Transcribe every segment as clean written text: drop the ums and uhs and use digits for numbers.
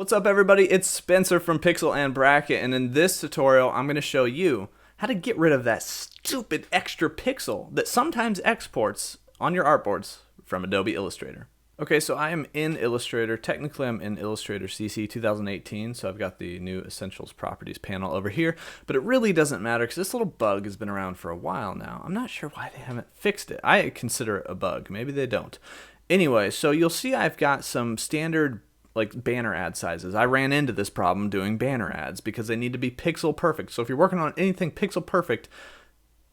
What's up everybody, it's Spencer from Pixel and Bracket, and in this tutorial I'm going to show you how to get rid of that stupid extra pixel that sometimes exports on your artboards from Adobe Illustrator. Okay, so I am in Illustrator. Technically I'm in Illustrator CC 2018, so I've got the new Essentials Properties panel over here, but it really doesn't matter because this little bug has been around for a while now. I'm not sure why they haven't fixed it. I consider it a bug. Maybe they don't. Anyway, so you'll see I've got some standard like banner ad sizes. I ran into this problem doing banner ads because they need to be pixel perfect. So if you're working on anything pixel perfect,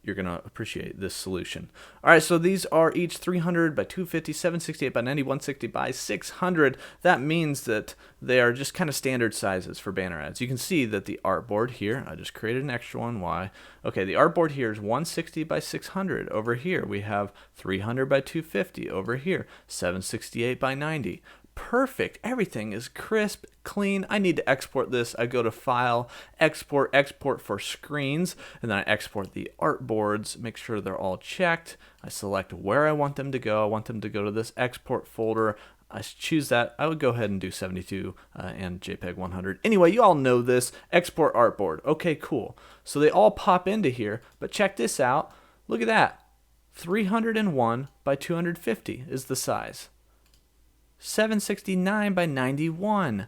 you're gonna appreciate this solution. All right, so these are each 300 by 250, 768 by 90, 160 by 600. That means that they are just kind of standard sizes for banner ads. You can see that the artboard here, I just created an extra one. Why? Okay, the artboard here is 160 by 600. Over here we have 300 by 250. Over here 768 by 90. Perfect. Everything is crisp, clean. I need to export this. I go to File, Export for Screens, and then I export the artboards, make sure they're all checked. I select where I want them to go. I want them to go to this export folder. I choose that. I would go ahead and do 72 and JPEG 100. Anyway, you all know this. Export artboard. Okay, cool. So they all pop into here, but check this out. Look at that. 301 by 250 is the size. 769 by 91,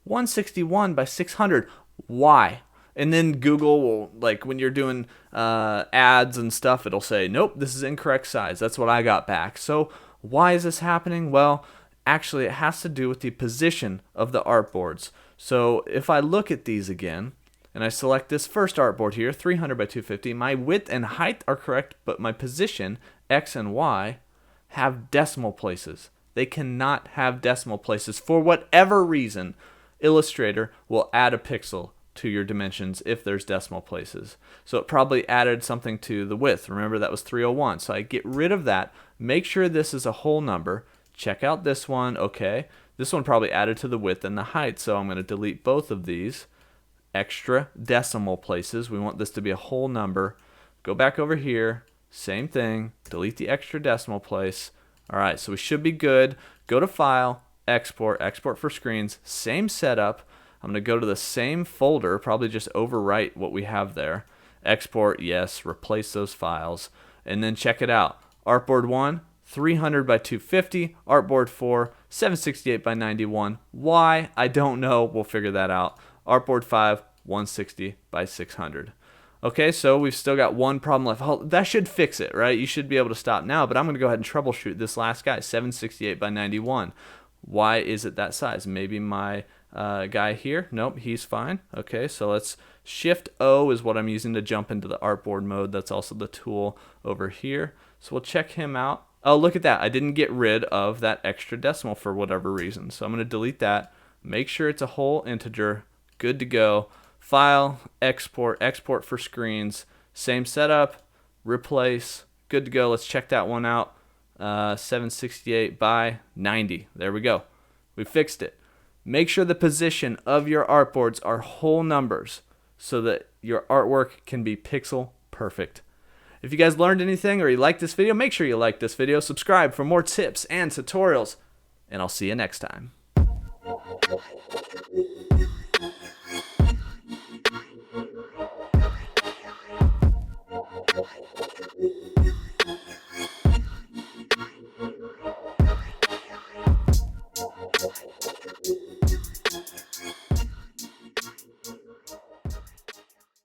161 by 600. Why? And then Google will, like when you're doing ads and stuff, it'll say, nope, this is incorrect size. That's what I got back. So why is this happening? Well, actually it has to do with the position of the artboards. So if I look at these again, and I select this first artboard here, 300 by 250, my width and height are correct, but my position, X and Y, have decimal places. They cannot have decimal places. For whatever reason, Illustrator will add a pixel to your dimensions if there's decimal places. So it probably added something to the width. Remember that was 301. So I get rid of that. Make sure this is a whole number. Check out this one. Okay. This one probably added to the width and the height. So I'm going to delete both of these extra decimal places. We want this to be a whole number. Go back over here. Same thing. Delete the extra decimal place. All right, so we should be good. Go to File, Export for Screens, same setup. I'm going to go to the same folder, probably just overwrite what we have there. Export, yes, replace those files, and then check it out. Artboard 1, 300 by 250. Artboard 4, 768 by 91. Why? I don't know. We'll figure that out. Artboard 5, 160 by 600. Okay, so we've still got one problem left. Oh, that should fix it, right? You should be able to stop now, but I'm going to go ahead and troubleshoot this last guy, 768 by 91. Why is it that size? Maybe my guy here? Nope, he's fine. Okay, so let's Shift-O is what I'm using to jump into the artboard mode. That's also the tool over here. So we'll check him out. Oh, look at that. I didn't get rid of that extra decimal for whatever reason. So I'm going to delete that. Make sure it's a whole integer. Good to go. File, export for screens, same setup, replace, good to go. Let's check that one out. 768 by 90. There we go. We fixed it. Make sure the position of your artboards are whole numbers so that your artwork can be pixel perfect. If you guys learned anything or you liked this video, make sure you like this video, subscribe for more tips and tutorials, and I'll see you next time.